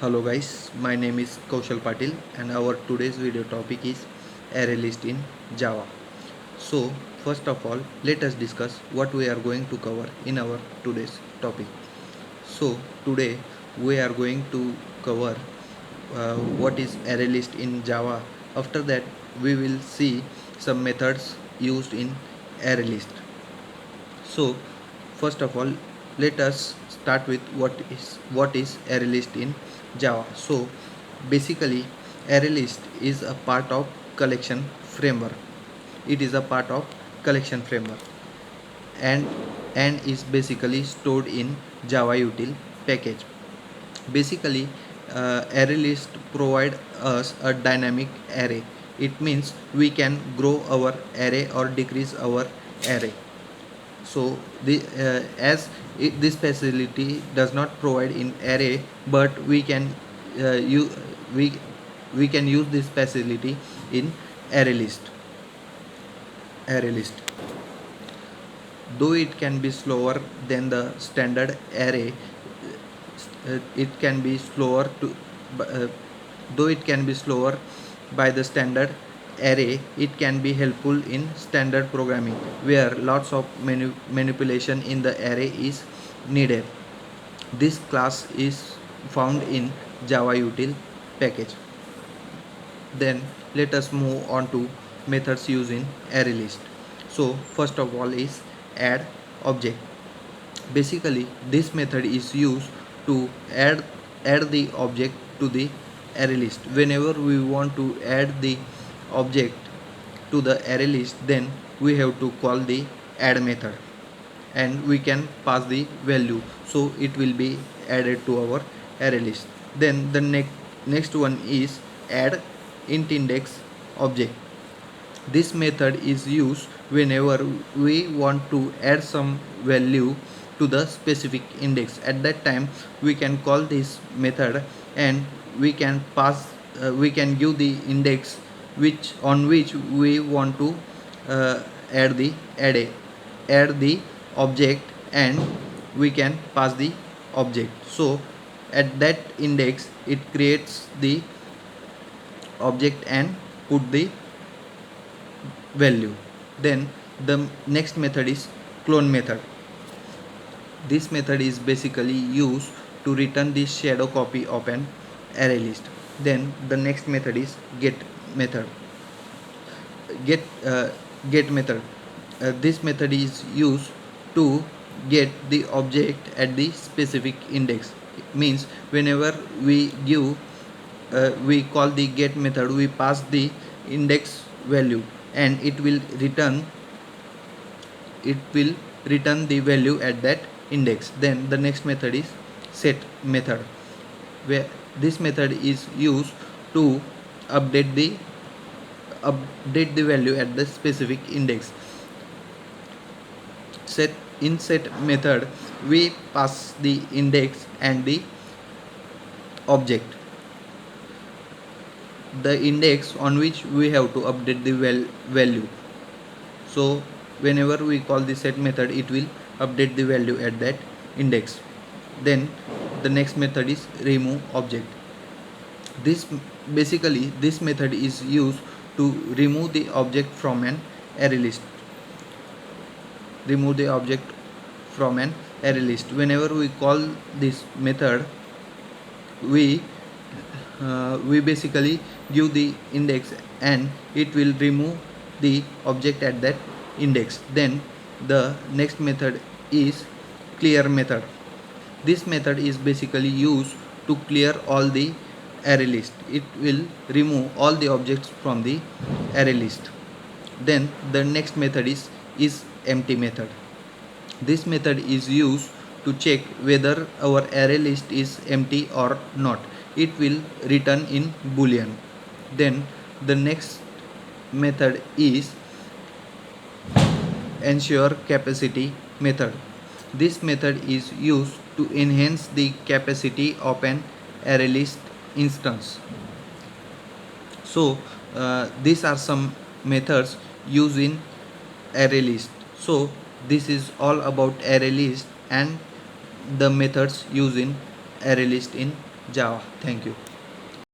Hello guys, my name is Kaushal Patil and our today's video topic is array list in Java. So first of all, let us discuss what we are going to cover in our today's topic. So today we are going to cover what is array list in Java. After that we will see some methods used in array list. So first of all, let us start with what is array list in Java. So basically array list is a part of collection framework. It is a part of collection framework and is basically stored in Java util package. Basically array list provide us a dynamic array. It means we can grow our array or decrease our array. So this facility does not provide in array, but we can we we can use this facility in array list. Though it can be slower than the standard array, it can be slower to uh, though it can be slower by the standard array, it can be helpful in standard programming where lots of manipulation in the array is needed. This class is found in Java util package. Then let us move on to methods used in array list. So first of all is add object. Basically this method is used to add the object to the array list. Whenever we want to add the object to the array list, then we have to call the add method and we can pass the value, so it will be added to our array list. Then the next one is add int index object. This method is used whenever we want to add some value to the specific index. At that time we can call this method and we can give the index which we want to add the object, and we can pass the object. So at that index it creates the object and put the value. Then the next method is clone method. This method is basically used to return the shadow copy of an array list. Then the next method is get method. Get get method. This method is used to get the object at the specific index. It means whenever we call the get method, we pass the index value and it will return the value at that index. Then the next method is set method, where this method is used to update the value at the specific index. Set method, we pass the index and the object, the index on which we have to update the value. So whenever we call the set method, it will update the value at that index. Then the next method is remove object. This method is used to remove the object from an array list. Whenever we call this method, we basically give the index and it will remove the object at that index. Then the next method is clear method. This method is basically used to clear all the array list. It will remove all the objects from the array list. Then the next method is empty method. This method is used to check whether our array list is empty or not. It will return in boolean. Then the next method is ensure capacity method. This method is used to enhance the capacity of an array list instance. So these are some methods used in array list. So this is all about array list and the methods used in array list in Java. Thank you.